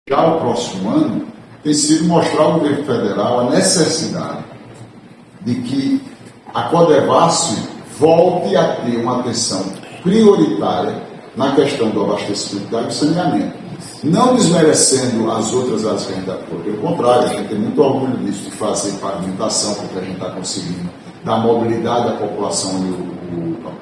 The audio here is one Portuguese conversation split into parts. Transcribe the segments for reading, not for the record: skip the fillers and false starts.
Já o próximo ano tem sido mostrar ao governo federal a necessidade de que a Codevasf volte a ter uma atenção prioritária na questão do abastecimento de água e saneamento. Não desmerecendo as outras áreas que a gente atua, pelo contrário, a gente tem muito orgulho disso, de fazer pavimentação, porque a gente está conseguindo dar mobilidade à população onde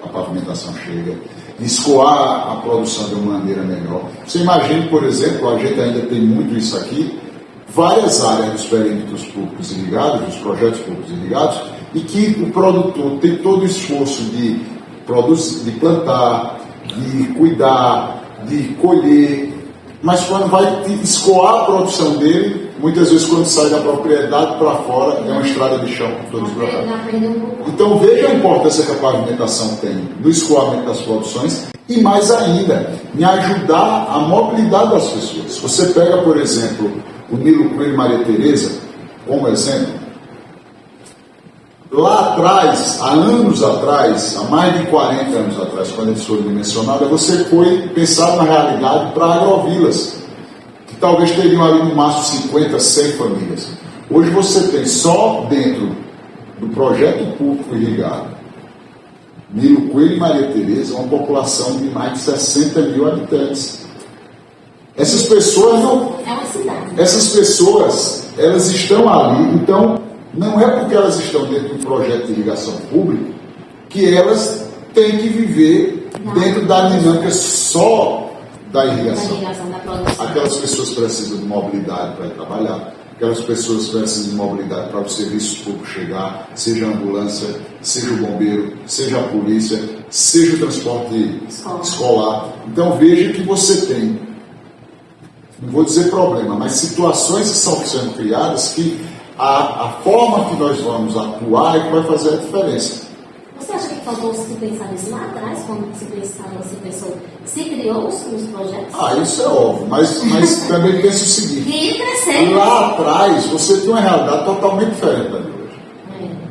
a pavimentação chega, escoar a produção de uma maneira melhor. Você imagina, por exemplo, a gente ainda tem muito isso aqui, várias áreas dos perímetros públicos irrigados, dos projetos públicos irrigados, e que o produtor tem todo o esforço de produzir, de plantar, de cuidar, de colher, mas quando vai escoar a produção dele, muitas vezes quando sai da propriedade para fora, é uma estrada de chão por todos os lugares. Então veja a importância que a pavimentação tem no escoamento das produções e mais ainda, em ajudar a mobilidade das pessoas. Você pega, por exemplo, o Nilo Coelho e Maria Tereza, como exemplo, lá atrás, há anos atrás, há mais de 40 anos atrás, quando eles foram dimensionados, você foi pensar na realidade para agrovilas, que talvez teriam ali no máximo 50, 100 famílias. Hoje você tem só dentro do projeto público irrigado, Nilo Coelho e Maria Tereza, uma população de mais de 60 mil habitantes. Essas pessoas não... É uma cidade. Essas pessoas, elas estão ali, então... Não é porque elas estão dentro de um projeto de irrigação pública que elas têm que viver dentro da dinâmica só da irrigação. Aquelas pessoas precisam de mobilidade para ir trabalhar, aquelas pessoas precisam de mobilidade para os serviços públicos chegar, seja a ambulância, seja o bombeiro, seja a polícia, seja o transporte escolar. Então veja que você tem, não vou dizer problema, mas situações que estão sendo criadas que a forma que nós vamos atuar é que vai fazer a diferença. Você acha que faltou se pensar nisso lá atrás, quando se criou os projetos? Isso é óbvio, mas também penso o seguinte, e crescendo. Lá atrás você tem uma realidade totalmente diferente da de hoje.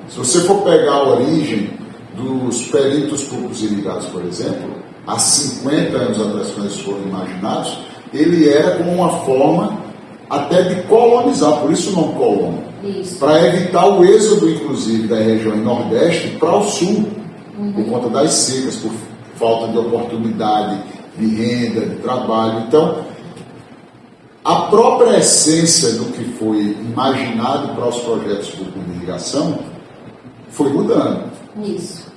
Se você for pegar a origem dos perímetros públicos irrigados, por exemplo, há 50 anos atrás, quando eles foram imaginados, ele era como uma forma até de colonizar, por isso o nome colônia. Para evitar o êxodo, inclusive, da região nordeste para o sul, por conta das secas, por falta de oportunidade, de renda, de trabalho. Então, a própria essência do que foi imaginado para os projetos públicos de irrigação foi mudando. Isso.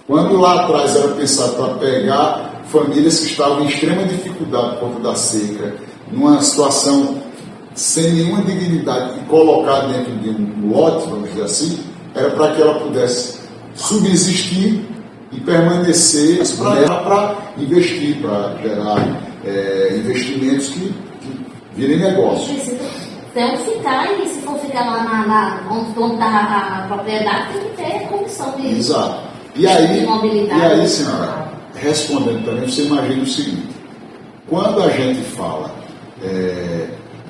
Quando lá atrás era pensado para pegar famílias que estavam em extrema dificuldade por conta da seca, numa situação sem nenhuma dignidade, e colocar dentro de um lote, vamos dizer assim, era para que ela pudesse subsistir e permanecer para investir, para gerar investimentos que virem negócio. Então ficar, e se for ficar lá onde está a propriedade, tem que ter condição de, Exato. De mobilidade. E aí, senhora, respondendo também, você imagina o seguinte, quando a gente fala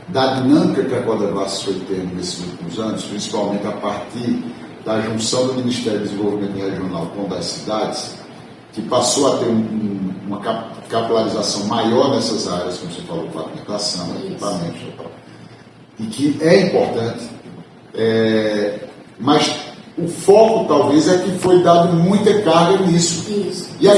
da dinâmica que a Codevasf foi tendo nesses últimos anos, principalmente a partir da junção do Ministério do Desenvolvimento Regional com das cidades, que passou a ter uma capilarização maior nessas áreas, como você falou, pavimentação, equipamentos e tal, e que é importante, mas o foco talvez é que foi dado muita carga nisso. Isso. E a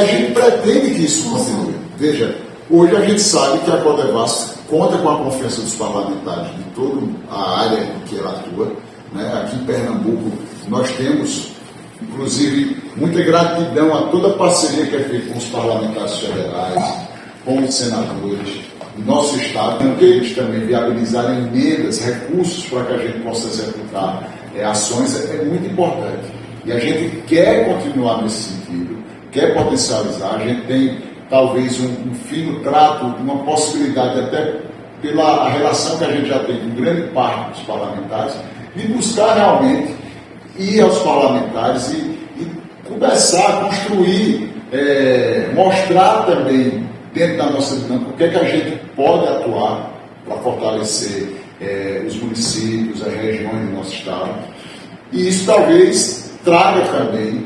gente pretende que isso continue. Veja, hoje a gente sabe que a Codevasf conta com a confiança dos parlamentares de toda a área em que ela atua. Aqui em Pernambuco nós temos, inclusive, muita gratidão a toda a parceria que é feita com os parlamentares federais, com os senadores do nosso estado, porque eles também viabilizaram emendas, recursos para que a gente possa executar ações, é muito importante. E a gente quer continuar nesse sentido, quer potencializar, a gente tem talvez um fino trato, uma possibilidade até pela relação que a gente já tem com grande parte dos parlamentares, de buscar realmente ir aos parlamentares e conversar, construir, mostrar também dentro da nossa dinâmica o que é que a gente pode atuar para fortalecer os municípios, as regiões do nosso estado. E isso talvez traga também,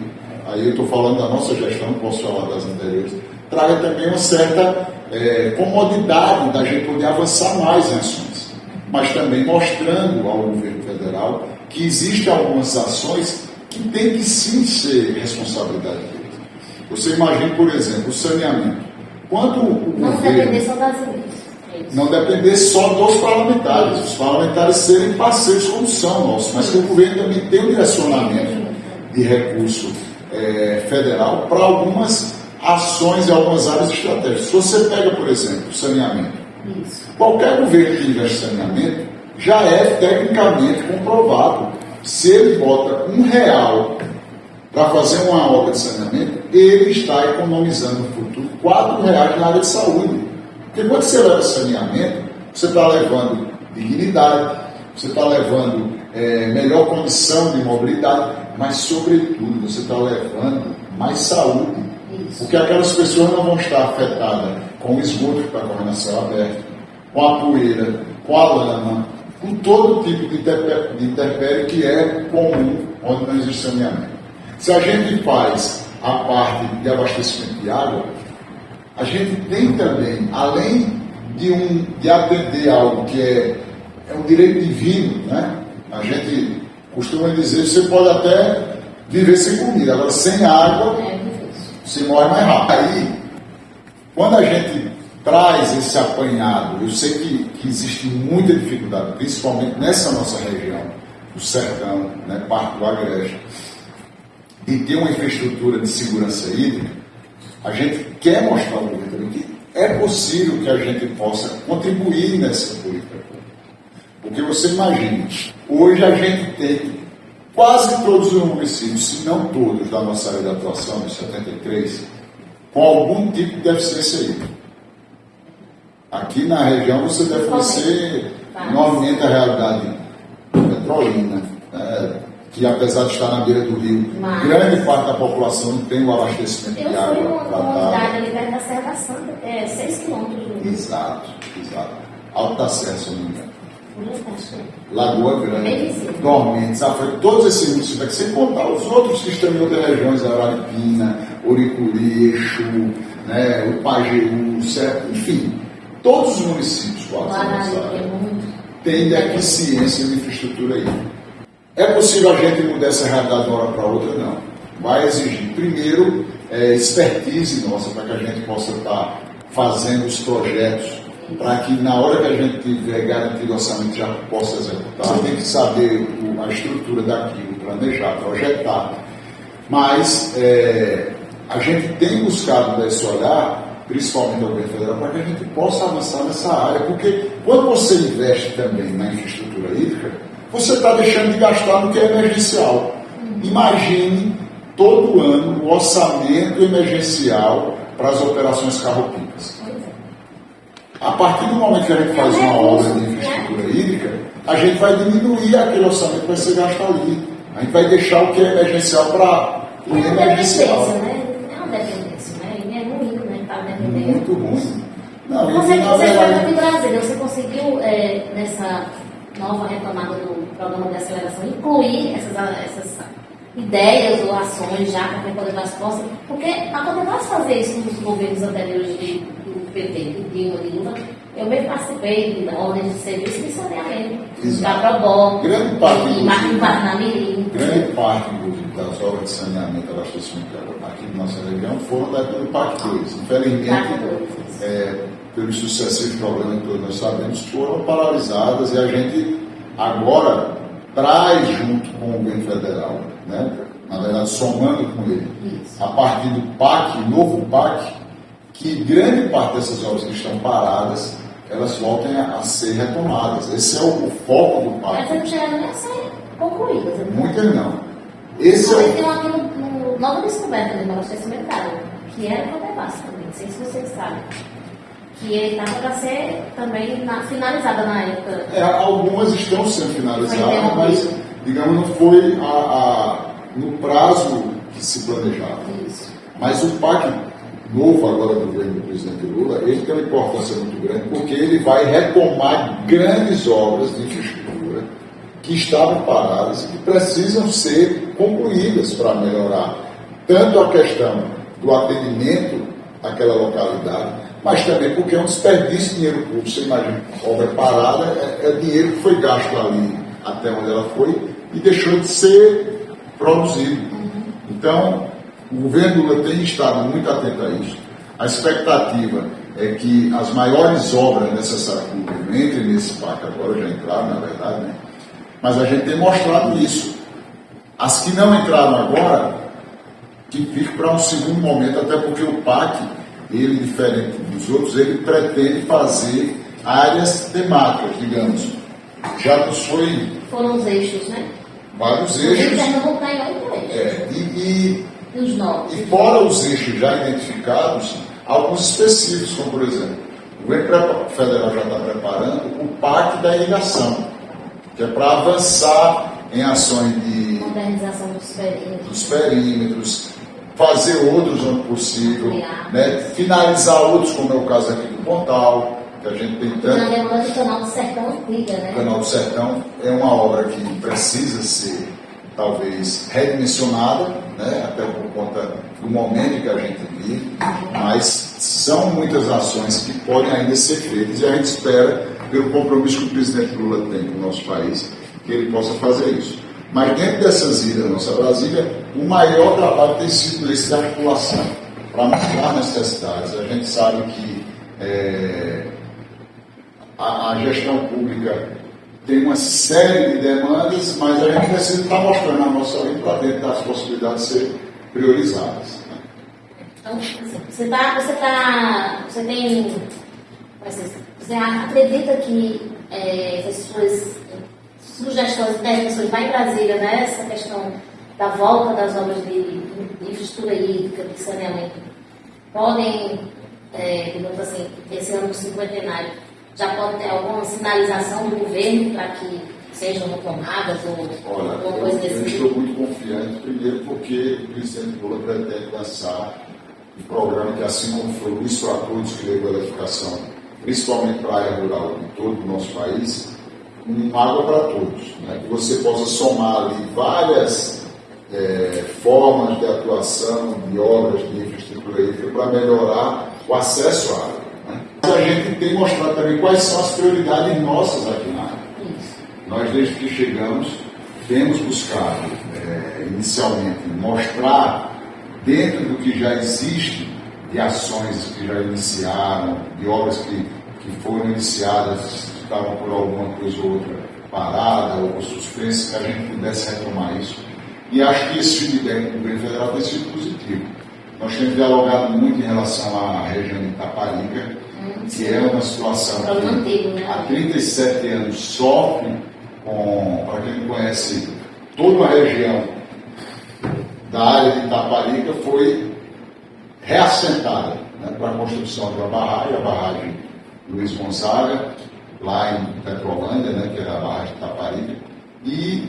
aí eu estou falando da nossa gestão, não posso falar das anteriores, traga também uma certa comodidade da gente poder avançar mais em ações, mas também mostrando ao governo federal que existem algumas ações que tem que sim ser responsabilidade dele. Você imagina, por exemplo, o saneamento. Quando o não governo... depender só das igrejas. Não depender só dos parlamentares. Os parlamentares serem parceiros como são nossos, mas que o governo também tem um direcionamento de recurso federal para algumas ações em algumas áreas estratégicas. Se você pega, por exemplo, o saneamento. Isso. Qualquer governo que investe em saneamento já é tecnicamente comprovado. Se ele bota R$1 para fazer uma obra de saneamento, ele está economizando no futuro R$4 na área de saúde. Porque quando você leva saneamento, você está levando dignidade, você está levando melhor condição de mobilidade, mas, sobretudo, você está levando mais saúde. Isso. Porque aquelas pessoas não vão estar afetadas com o esgoto que está correndo a céu aberto, com a poeira, com a lama, com todo tipo de intempérie que é comum onde não existe saneamento. Se a gente faz a parte de abastecimento de água, a gente tem também, além de atender algo que é um direito divino, né? A gente costuma dizer que você pode até viver sem comida, agora sem água você morre mais rápido. Aí, quando a gente traz esse apanhado, eu sei que existe muita dificuldade, principalmente nessa nossa região, do sertão, né, parte do Agreste, de ter uma infraestrutura de segurança hídrica. A gente quer mostrar ao governo também que é possível que a gente possa contribuir nessa política pública. Porque você imagina, hoje a gente tem quase todos os municípios, se não todos, da nossa área de atuação, dos 73, com algum tipo de deficiência hídrica. Aqui na região você deve conhecer enormemente a realidade petrolina, que apesar de estar na beira do rio, grande parte da população não tem o abastecimento de água. Eu fui numa comunidade ali perto da Serra da Santa, 6 quilômetros. Exato. Alto da Serra, se não me engano. Lagoa Grande, Dormentes, todos esses municípios aqui, sem contar os outros que estão em outras regiões, Araripina, Oricuri, Exu, o Pajeú, certo? Enfim, todos os municípios quase têm deficiência de infraestrutura aí. É possível a gente mudar essa realidade de uma hora para outra? Não. Vai exigir, primeiro, expertise nossa, para que a gente possa estar fazendo os projetos, para que na hora que a gente tiver garantido o orçamento já possa executar. Você tem que saber a estrutura daquilo, planejar, projetar. Mas a gente tem buscado dar esse olhar, principalmente ao governo federal, para que a gente possa avançar nessa área. Porque quando você investe também na infraestrutura hídrica, você está deixando de gastar no que é emergencial. Imagine todo ano o orçamento emergencial para as operações carro-pipas. A partir do momento que a gente faz uma obra de infraestrutura hídrica, a gente vai diminuir aquele orçamento que vai ser gasto ali. A gente vai deixar o que é emergencial para o emergencial. É uma dependência, né? E é ruim, né? Tá dependendo. Muito ruim. Não, você foi aqui em Brasília, você conseguiu, nessa nova retomada do programa de aceleração, incluir essas ideias ou ações já para quem poder dar resposta? Porque a Codevasf fazer isso nos governos anteriores do PT, do Dilma, de Lula, eu mesmo participei da ordem de serviço de saneamento, da Probó, grande parte grande parte das obras de saneamento e abastecimento aqui na nossa região foram da época do PAC 2. Infelizmente, pelos sucessivos problemas que todos nós sabemos, foram paralisadas e a gente agora traz junto com o governo federal, né? Na verdade somando com ele, a partir do PAC, novo PAC, que grande parte dessas obras que estão paradas, elas voltem a ser retomadas. Esse é o foco do PAC. Mas não chegaram nem a ser concluídas. Muitas não. Tem uma aqui no Nova Descoberta de abastecimento da água, que era a Codevasf também, não sei se vocês sabem. Que ele estava para ser também finalizada na época. Algumas estão sendo finalizadas, mas, digamos, não foi no prazo que se planejava. Isso. Mas o PAC novo agora do governo do presidente Lula, ele tem uma importância muito grande, porque ele vai retomar grandes obras de infraestrutura que estavam paradas e que precisam ser concluídas para melhorar tanto a questão do atendimento àquela localidade, mas também porque é um desperdício de dinheiro público. Você imagina, obra parada é dinheiro que foi gasto ali até onde ela foi e deixou de ser produzido. Então, o governo Lula tem estado muito atento a isso. A expectativa é que as maiores obras necessárias para o governo entrem nesse PAC agora, já entraram, na verdade, né? Mas a gente tem mostrado isso. As que não entraram agora, que fiquem para um segundo momento, até porque o PAC, ele, diferente dos outros, ele pretende fazer áreas temáticas, digamos. Já nos foi... Foram os eixos, né? Vários eixos. E os novos. E fora os eixos já identificados, alguns específicos, como por exemplo, o governo federal já está preparando o PAC da irrigação, que é para avançar em ações de modernização dos perímetros, fazer outros onde possível, né? Finalizar outros, como é o caso aqui do Pontal, que a gente tem tanto. Na demanda do Canal do Sertão antiga, né? O Canal do Sertão é uma obra que precisa ser, talvez, redimensionada, né? Até por conta do momento que a gente vive, mas são muitas ações que podem ainda ser feitas e a gente espera, pelo compromisso que o presidente Lula tem com o nosso país, que ele possa fazer isso. Mas dentro dessas ilhas da nossa Brasília, o maior trabalho tem sido esse de articulação, para mostrar necessidades. A gente sabe que a gestão pública tem uma série de demandas, mas a gente precisa estar mostrando a nossa vida para dentro das possibilidades de serem priorizadas. Então, você acredita que essas suas sugestões, intervenções lá em Brasília, né, essa questão da volta das obras de infraestrutura hídrica, de saneamento, podem, digamos assim, esse ano do cinquentenário, já pode ter alguma sinalização do governo para que sejam retomadas ou alguma coisa desse tipo? Eu estou muito confiante, primeiro porque o presidente Lula pretende lançar um programa que, assim como foi o Luz para Todos, que levou a eletrificação, principalmente para a área rural de todo o nosso país, uma água para todos, né? Que você possa somar ali várias formas de atuação, de obras, de infraestrutura hídrica para melhorar o acesso à água. Né? A gente tem mostrado também quais são as prioridades nossas aqui na área. Nós, desde que chegamos, temos buscado, inicialmente, mostrar, dentro do que já existe, de ações que já iniciaram, de obras que foram iniciadas, estavam por alguma coisa ou outra parada ou suspensa, que a gente pudesse retomar isso. E acho que esse feedback do governo federal tem sido positivo. Nós temos dialogado muito em relação à região de Itaparica, que é uma situação que há 37 anos sofre com, para quem não conhece, toda a região da área de Itaparica foi reassentada, né, para a construção de uma barragem, a barragem Luiz Gonzaga, lá em Petrolândia, né, que era a barragem de Itaparica, e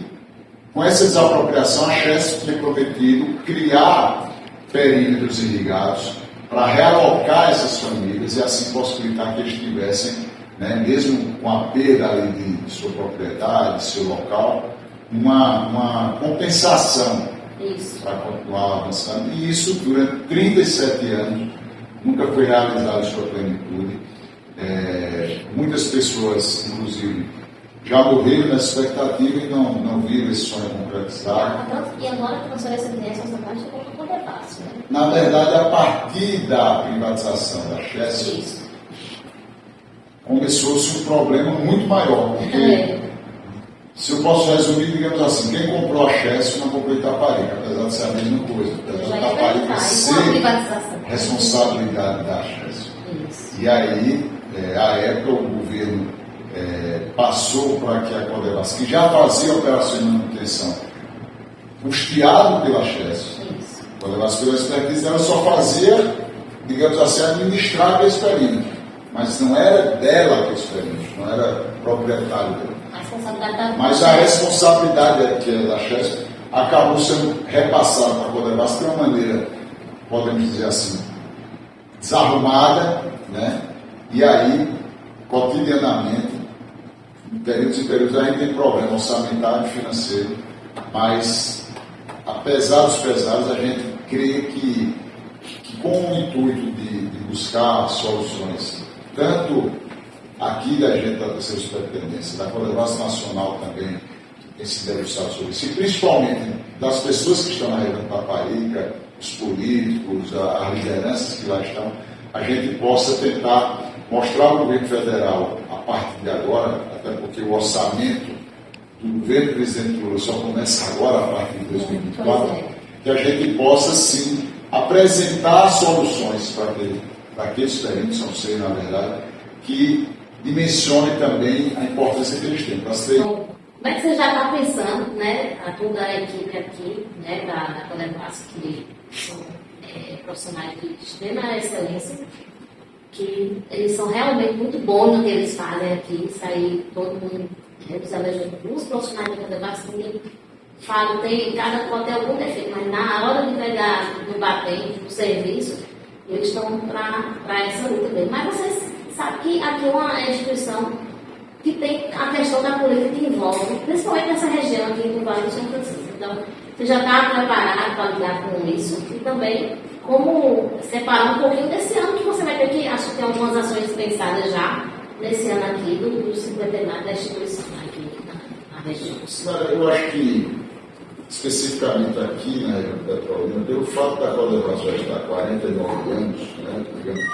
com essa desapropriação a Chesf tinha prometido criar perímetros irrigados para realocar essas famílias e assim possibilitar que eles tivessem, né, mesmo com a perda ali de sua propriedade, de seu local, uma compensação para continuar avançando. E isso, durante 37 anos, nunca foi realizado em sua plenitude. Muitas pessoas, inclusive, já morreram nessa expectativa e não viram esse sonho concretizado. E agora a transferência de direção essa parte é um fácil, né? Na verdade, a partir da privatização da Chesf, começou-se um problema muito maior, porque, se eu posso resumir, digamos assim, quem comprou a Chesf não comprou Itaparica, apesar de ser a mesma coisa, apesar de Itaparica ser responsabilidade da Chesf. E aí, à época, o governo passou para que a Codevasf, que já fazia operações de manutenção, custeado pela Chesf, a Codevasf, pela expertise, ela só fazia, digamos assim, administrar aquele perímetro, mas não era dela aquele perímetro, não era proprietário dela. Mas a responsabilidade que é da Chesf acabou sendo repassada para a Codevasf de uma maneira, podemos dizer assim, desarrumada, né? E aí, cotidianamente, em períodos e períodos, a gente tem problema orçamentário e financeiro, mas, apesar dos pesares, a gente crê que com o intuito de buscar soluções, tanto aqui da gente da terceira superintendência, da Codevasf Nacional também, quem se debruçar sobre isso, e principalmente das pessoas que estão na região de Taparica, os políticos, as lideranças que lá estão, a gente possa tentar mostrar ao governo federal, a partir de agora, até porque o orçamento do governo do presidente Lula só começa agora, a partir de 2024, que a gente possa, sim, apresentar soluções para aqueles terrenos, não sei, na verdade, que dimensione também a importância que eles têm. Como é que você já está pensando, né, a toda a equipe aqui, né, da Codevasf, que são profissionais de extrema excelência, que eles são realmente muito bons no que eles fazem aqui, isso aí todo mundo, os elegendo os profissionais da Codevasf, falo, cada qual tem algum defeito, mas na hora de pegar no batente, no serviço, eles estão para essa luta mesmo. Mas vocês sabem que aqui é uma instituição que tem a questão da política que envolve, principalmente nessa região aqui do Vale do São Francisco. Então, você já está preparado para lidar com isso e também como separar um pouquinho desse ano que você vai ter que, acho que tem algumas ações pensadas já nesse ano aqui do cinquentenário da instituição aqui na região. Eu acho que especificamente aqui na região petrolina, pelo fato da Codevasf já estar há 49 anos, né, digamos,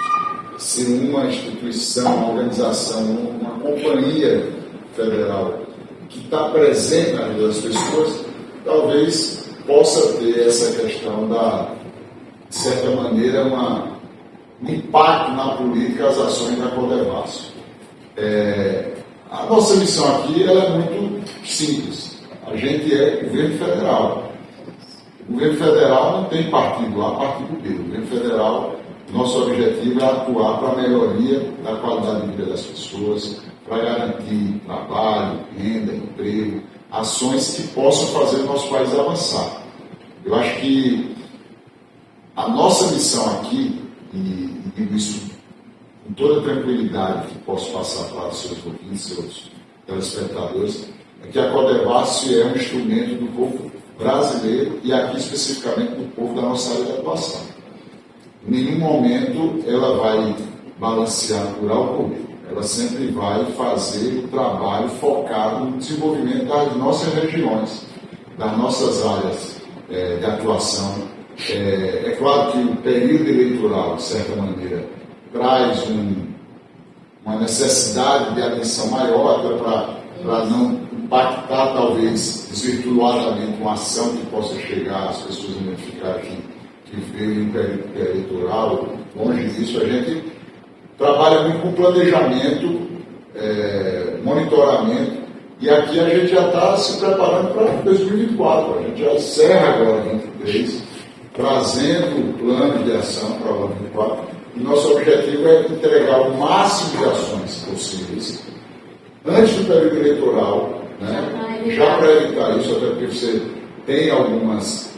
ser uma instituição, uma organização, uma companhia federal que está presente na vida das pessoas, talvez possa ter essa questão de certa maneira, um impacto na política as ações da Codevasf. A nossa missão aqui ela é muito simples. A gente é governo federal. O governo federal não tem partido A, partido B. O governo federal, nosso objetivo é atuar para a melhoria da qualidade de vida das pessoas, para garantir trabalho, renda, emprego, ações que possam fazer o nosso país avançar. Eu acho que a nossa missão aqui, e digo isso com toda tranquilidade que posso passar para os seus ouvintes, seus telespectadores, é que a Codevasf é um instrumento do povo brasileiro e aqui especificamente do povo da nossa área de atuação. Em nenhum momento ela vai balancear por algo ou outro. Ela sempre vai fazer o trabalho focado no desenvolvimento das nossas regiões, das nossas áreas de atuação. É claro que o período eleitoral, de certa maneira, traz uma necessidade de atenção maior para não impactar, talvez, desvirtuadamente uma ação que possa chegar às pessoas identificar que veio em um período eleitoral. Longe disso, a gente trabalha muito com planejamento, monitoramento, e aqui a gente já está se preparando para 2024. A gente já encerra agora 2023, trazendo o plano de ação para 2024, e nosso objetivo é entregar o máximo de ações possíveis antes do período eleitoral, né? Já para evitar isso, até porque você tem algumas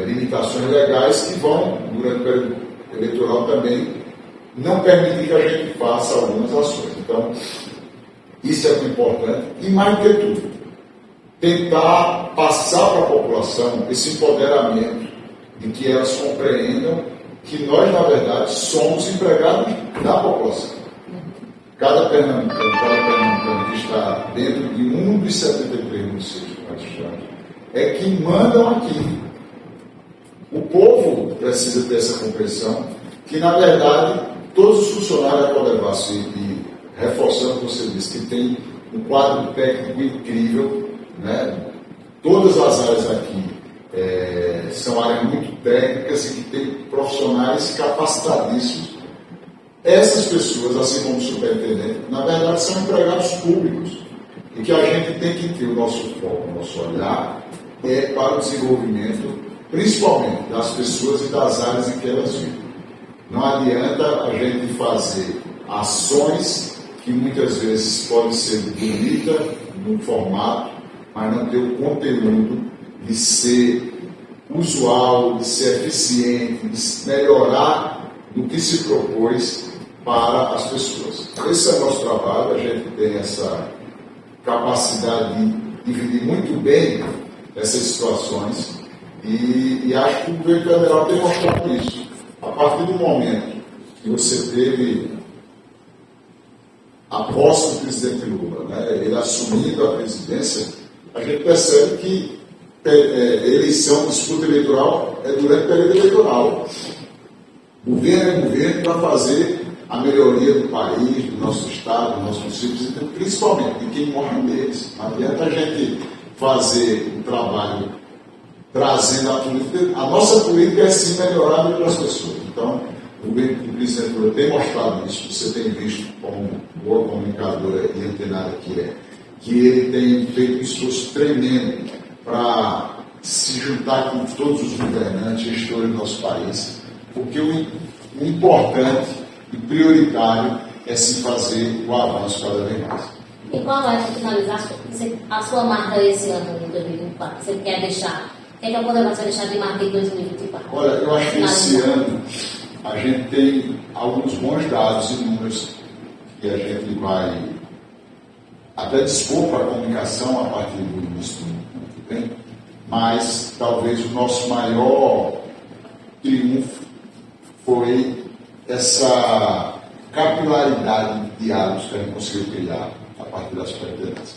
limitações legais que vão, durante o período eleitoral também, não permitir que a gente faça algumas ações. Então, isso é muito importante. E mais do que tudo, tentar passar para a população esse empoderamento de que elas compreendam que nós, na verdade, somos empregados da população. Cada pernambucano que está dentro de um dos 73 municípios que nós estamos, é que mandam aqui. O povo precisa ter essa compreensão que, na verdade, todos os funcionários da Codevasf, e reforçando o que você disse, que tem um quadro técnico incrível, né? Todas as áreas aqui são áreas muito técnicas e que têm profissionais capacitadíssimos. Essas pessoas, assim como o superintendente, na verdade são empregados públicos e que a gente tem que ter o nosso foco, o nosso olhar para o desenvolvimento, principalmente das pessoas e das áreas em que elas vivem. Não adianta a gente fazer ações que muitas vezes podem ser bonitas no formato, mas não ter o conteúdo de ser usual, de ser eficiente, de melhorar do que se propôs para as pessoas. Esse é o nosso trabalho, a gente tem essa capacidade de dividir muito bem essas situações e acho que o governo federal tem mostrado isso. A partir do momento que você teve a posse do presidente Lula, né? Ele assumindo a presidência, a gente percebe que eleição, disputa eleitoral é durante o período eleitoral. Governo é governo para fazer a melhoria do país, do nosso estado, dos nossos municípios, principalmente de quem morre deles. Não adianta a gente fazer um trabalho trazendo a política. A nossa política é sim melhorada pelas pessoas. Então, o governo do presidente Lula tem mostrado isso, você tem visto como boa comunicadora e antenada que ele tem feito um esforço tremendo para se juntar com todos os governantes, gestores do nosso país, porque o importante e prioritário é se fazer o avanço cada vez mais. E qual vai finalizar a sua marca esse ano, em 2024? Você quer deixar? O que é que você vai deixar de marca em 2024? Olha, eu acho que esse ano a gente tem alguns bons dados e números que a gente vai até dispor para a comunicação a partir do início do ano que vem, mas talvez o nosso maior triunfo foi essa capilaridade de diálogos que a gente conseguiu criar a partir das pretendências.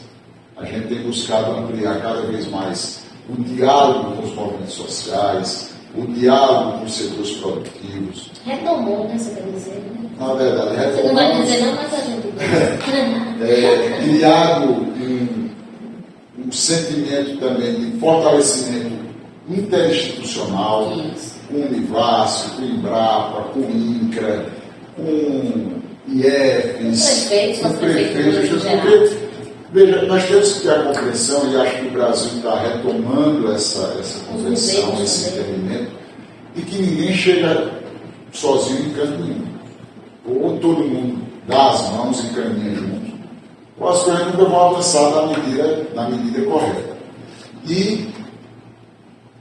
A gente tem buscado ampliar cada vez mais o diálogo com os movimentos sociais, o diálogo com os setores produtivos. Retomou, né? Você quer dizer? Né? Na verdade, retomou. Você não vai dizer não, mas a gente criado um sentimento também de fortalecimento interinstitucional, isso, com o Univasf, com o Embrapa, com o INCRA, com IEFs, com prefeitos, porque, veja, nós temos que ter a compreensão, e acho que o Brasil está retomando essa compreensão, esse entendimento, de que ninguém chega sozinho em canto nenhum. Ou todo mundo dá as mãos e caminha junto, ou as coisas nunca vão avançar na medida correta. E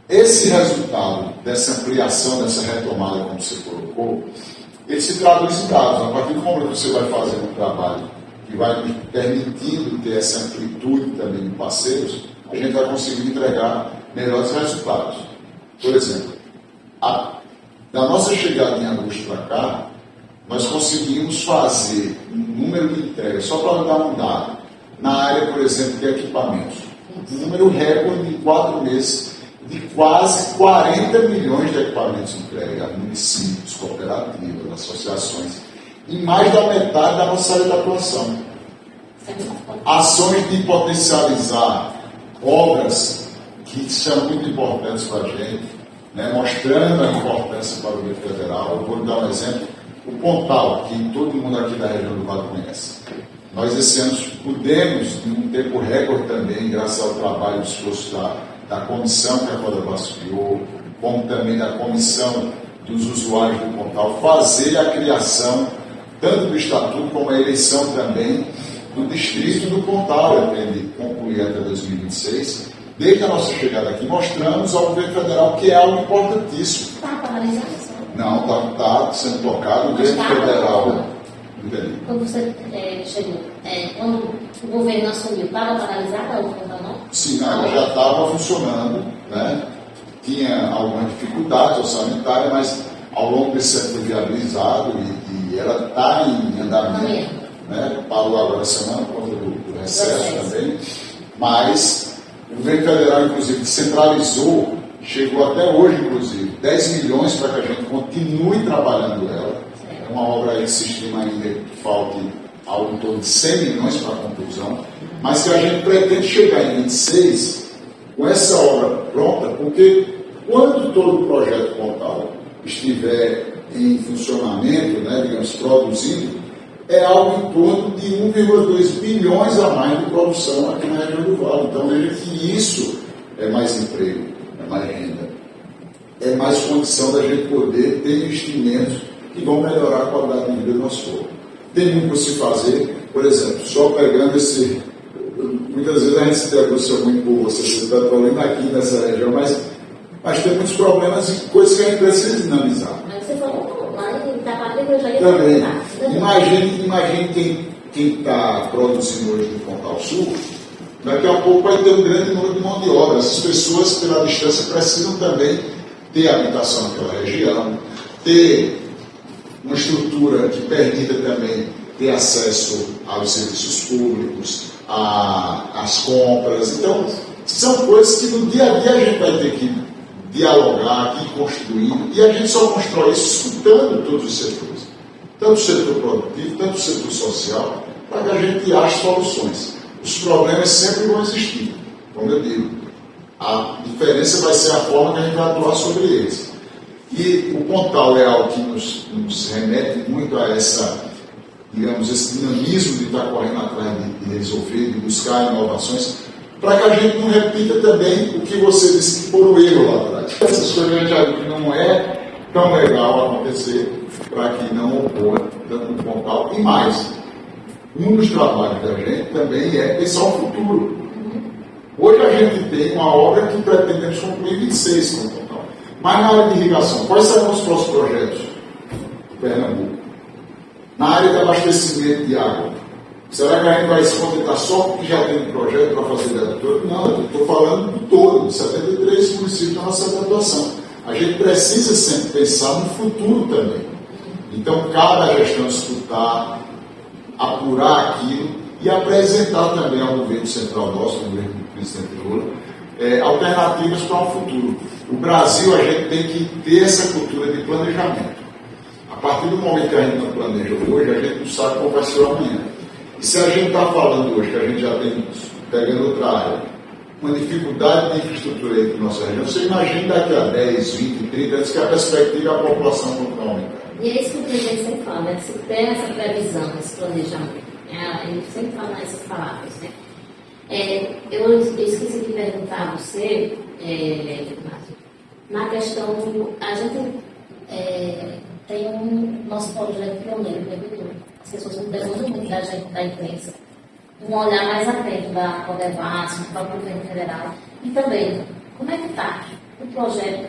esse resultado dessa ampliação, dessa retomada, como você colocou, ele se traduz em dados. A partir do momento que você vai fazendo um trabalho que vai nos permitindo ter essa amplitude também de parceiros, a gente vai conseguir entregar melhores resultados. Por exemplo, da nossa chegada em agosto para cá, nós conseguimos fazer um número de entregas, só para dar um dado, na área, por exemplo, de equipamentos. Um número recorde em 4 meses, de quase 40 milhões de equipamentos entregues a municípios, cooperativas, associações, em mais da metade da nossa área de atuação. Ações de potencializar obras que são muito importantes para a gente, né, mostrando a importância para o governo federal. Eu vou dar um exemplo. O Pontal, que todo mundo aqui da região do Vale conhece. Nós, esse ano, pudemos, em um tempo recorde também, graças ao trabalho e esforço da comissão que a Codevasf criou, como também da comissão dos usuários do Pontal, fazer a criação, tanto do Estatuto como a eleição também do Distrito do Pontal, pretende concluir até 2026. Desde a nossa chegada aqui, mostramos ao governo federal que é algo importantíssimo. Está paralisado? Não, está sendo tocado, o governo federal. Quando você chegou, quando o governo assumiu, estava paralisada ou não? Sim, ela já estava funcionando, né? Tinha algumas dificuldades orçamentárias, mas ao longo desse ano foi viabilizado e ela está em andamento, né? Parou agora a semana por conta do recesso também, mas o governo federal, inclusive, centralizou, chegou até hoje, inclusive, 10 milhões para que a gente continue trabalhando ela. É uma obra aí que se estima ainda que falte algo em torno de 100 milhões para a conclusão, mas que a gente pretende chegar em 26 com essa obra pronta, porque quando todo o projeto Pontal estiver em funcionamento, né, digamos, produzindo, é algo em torno de 1,2 bilhões a mais de produção aqui na região do Vale. Então, veja que isso é mais emprego, é mais renda, é mais condição da gente poder ter investimentos que vão melhorar a qualidade de vida do nosso povo. Tem muito para se fazer, por exemplo, só pegando esse... Muitas vezes a gente se debruça muito por você está falando aqui nessa região, mas tem muitos problemas e coisas que a gente precisa dinamizar. Mas você falou lá em Itapaí, eu já ia também. Imagine quem está produzindo hoje no Pontal Sul, daqui a pouco vai ter um grande número de mão de obra. Essas pessoas, pela distância, precisam também ter habitação naquela região, ter uma estrutura estrutura que permita também ter acesso aos serviços públicos, às compras. Então, são coisas que no dia a dia a gente vai ter que dialogar, que ir construindo, e a gente só constrói isso escutando todos os setores, tanto o setor produtivo, tanto o setor social, para que a gente ache soluções. Os problemas sempre vão existir, como eu digo. A diferença vai ser a forma que a gente vai atuar sobre eles. E o Pontal é algo que nos remete muito a digamos, esse dinamismo de estar correndo atrás de resolver, de buscar inovações, para que a gente não repita também o que você disse que foi o erro lá atrás. Essas coisas a gente já viu que não é tão legal acontecer, para que não ocorra tanto no Pontal. E mais, um dos trabalhos da gente também é pensar o futuro. Hoje a gente tem uma obra que pretendemos concluir 26 com o Pontal. Mas na área de irrigação, quais serão os próximos projetos de Pernambuco? Na área de abastecimento de água, será que a gente vai se contentar só porque já tem um projeto para fazer de Não, eu estou falando do todo, de 73 municípios da nossa atuação. A gente precisa sempre pensar no futuro também. Então, cada gestão escutar, apurar aquilo e apresentar também ao governo central nosso, ao governo do presidente Lula, alternativas para o futuro. O Brasil, a gente tem que ter essa cultura de planejamento. A partir do momento que a gente não planeja hoje, a gente não sabe como vai ser amanhã. E se a gente está falando hoje, que a gente já tem, pegando outra área, uma dificuldade de infraestrutura aí na nossa região, você imagina daqui a 10, 20, 30 anos que a perspectiva é a população não aumentar. E é isso que o presidente sempre fala, né? Se tem essa previsão, esse planejamento, ele sempre fala essas palavras, né? Eu esqueci de perguntar a você, na questão a gente tem nosso projeto pioneiro, bebedouro. As pessoas não demandam muito da gente, da imprensa, um olhar mais atento da Codevasf, do próprio governo federal. E também, como é que está o projeto?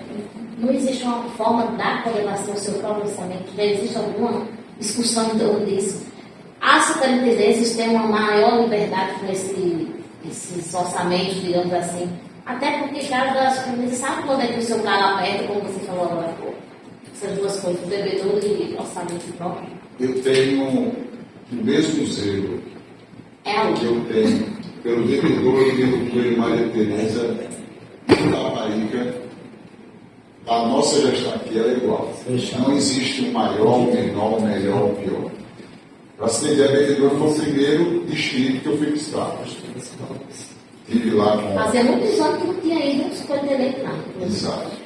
Não existe uma forma da Codevasf ter o seu próprio orçamento? Já existe alguma discussão em torno disso? As superintendências têm uma maior liberdade com esses orçamentos, digamos assim, até porque cada superintendência sabe quando é que o seu carro aperta, como você falou agora, essas duas coisas, o bebedouro e orçamento próprio. Eu tenho o mesmo zelo que eu tenho pelo bebedouro e pelo Coelho Maria Tereza da América. A nossa gestão aqui é igual. Não existe um maior, um menor, um melhor, um pior. Para se ter ideia, bebedouro foi o primeiro distrito que eu fui visitar. Estive lá com... Fazia muitos anos que não tinha ido um superintendente lá. Exato.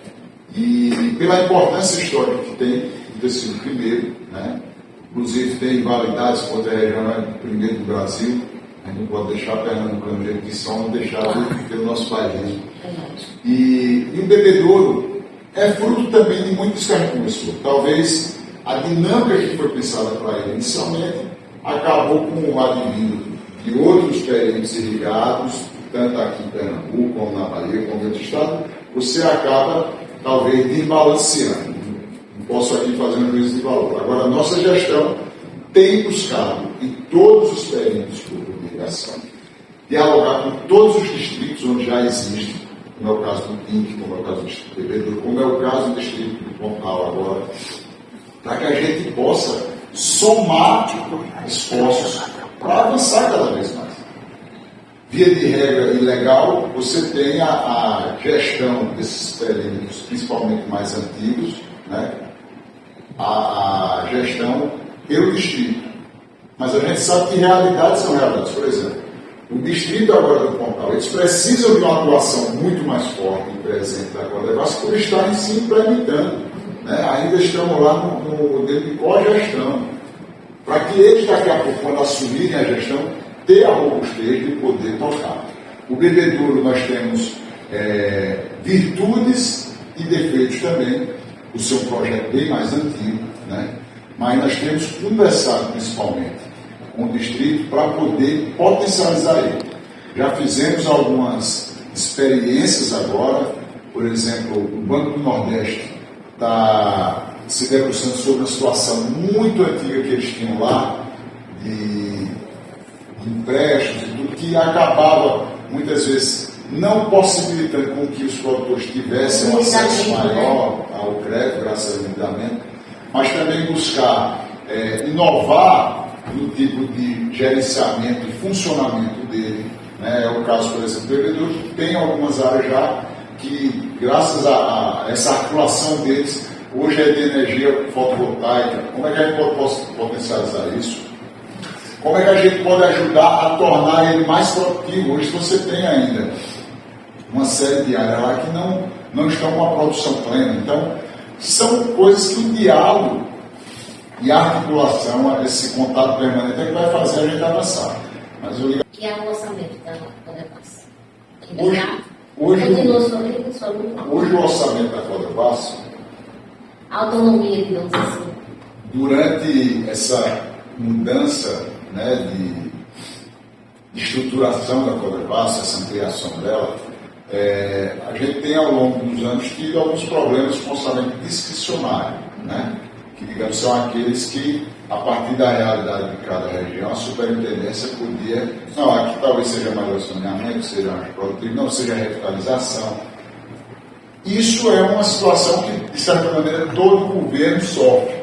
E pela importância histórica que tem de ter sido o primeiro, né? Inclusive tem validades, quando a região é o primeiro do Brasil, a gente não pode deixar Pernambuco no jeito que são, não deixar de ter o nosso país. E o bebedouro é fruto também de muitos que a gente começou. Talvez a dinâmica que foi pensada para ele inicialmente acabou com o advindo de outros períodos irrigados, tanto aqui em Pernambuco, como na Bahia, como em outro estado, você acaba talvez desbalanceando. Não posso aqui fazer um juízo de valor. Agora, a nossa gestão tem buscado, em todos os períodos de irrigação, dialogar com todos os distritos onde já existe, como é o caso do PINC, como é o caso do Distrito de Bebedouro, como é o caso do Distrito do Pontal agora, para que a gente possa somar esforços para avançar cada vez mais. Via de regra e legal, você tem a gestão desses períodos, principalmente mais antigos, né? A gestão pelo distrito. Mas a gente sabe que realidades são realidades. Por exemplo, o distrito agora do Pontal, eles precisam de uma atuação muito mais forte e presente da Codevasf por estarem se implementando. Né? Ainda estamos lá no modelo de cogestão. Para que eles, daqui a pouco, quando assumirem a gestão, ter a robustez de poder tocar. O bebedouro nós temos virtudes e defeitos também. O seu projeto bem mais antigo, né? Mas nós temos conversado principalmente com o distrito para poder potencializar ele. Já fizemos algumas experiências agora, por exemplo, o Banco do Nordeste está se debruçando sobre uma situação muito antiga que eles tinham lá, de empréstimos e tudo, que acabava muitas vezes não possibilitando com que os produtores tivessem um acesso maior ao crédito, graças ao endividamento, mas também buscar inovar no tipo de gerenciamento e funcionamento dele. Né? É o caso, por exemplo, do vendedor, que tem algumas áreas já que, graças a essa articulação deles, hoje é de energia fotovoltaica. Como é que a gente pode potencializar isso? Como é que a gente pode ajudar a tornar ele mais produtivo? Hoje você tem ainda uma série de áreas lá que não estão com a produção plena. Então, são coisas que o diálogo e a articulação, esse contato permanente é que vai fazer a gente avançar. Mas eu que é o orçamento da Codevasf? Hoje o orçamento da Codevasf, autonomia, digamos assim. Durante essa mudança, né, de estruturação da Codevasf, essa ampliação dela, a gente tem ao longo dos anos tido alguns problemas com orçamento discricionário, né, que, digamos, são aqueles que, a partir da realidade de cada região, a superintendência podia, não, aqui talvez seja maior saneamento, seja mais produtivo, não seja revitalização. Isso é uma situação que, de certa maneira, todo governo sofre.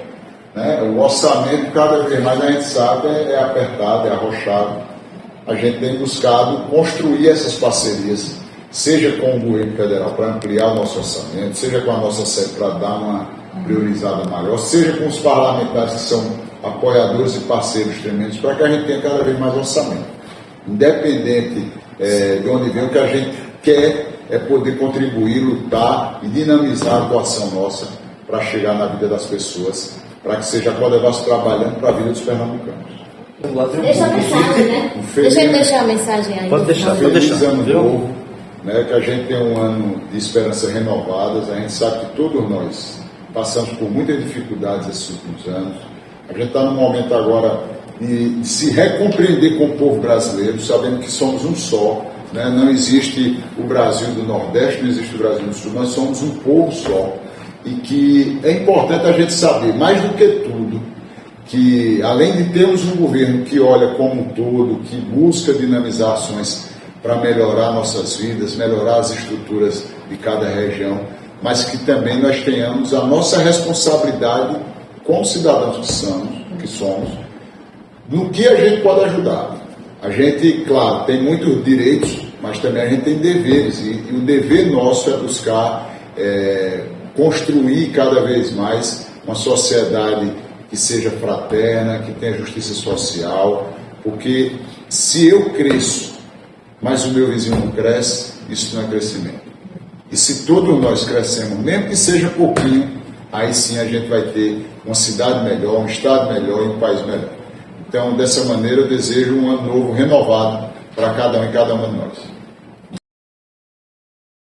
Né? O orçamento, cada vez mais, a gente sabe, é apertado, é arrochado. A gente tem buscado construir essas parcerias, seja com o governo federal para ampliar o nosso orçamento, seja com a nossa sede para dar uma priorizada maior, seja com os parlamentares que são apoiadores e parceiros tremendos, para que a gente tenha cada vez mais orçamento. Independente de onde vem, o que a gente quer é poder contribuir, lutar e dinamizar a atuação nossa para chegar na vida das pessoas, para que seja a Codevasf trabalhando para a vida dos pernambucanos. Deixa a mensagem, né? Deixa eu deixar a mensagem aí. Pode deixar, Feliz ano novo, né? Que a gente tem um ano de esperanças renovadas. A gente sabe que todos nós passamos por muitas dificuldades esses últimos anos. A gente está num momento agora de se recompreender com o povo brasileiro, sabendo que somos um só. Né? Não existe o Brasil do Nordeste, não existe o Brasil do Sul, nós somos um povo só. E que é importante a gente saber, mais do que tudo, que além de termos um governo que olha como um todo, que busca dinamizar ações para melhorar nossas vidas, melhorar as estruturas de cada região, mas que também nós tenhamos a nossa responsabilidade como cidadãos que somos, no que a gente pode ajudar. A gente, claro, tem muitos direitos, mas também a gente tem deveres, e o dever nosso é buscar construir cada vez mais uma sociedade que seja fraterna, que tenha justiça social, porque se eu cresço, mas o meu vizinho não cresce, isso não é crescimento. E se todos nós crescemos, mesmo que seja pouquinho, aí sim a gente vai ter uma cidade melhor, um estado melhor e um país melhor. Então, dessa maneira, eu desejo um ano novo renovado para cada um e cada uma de nós.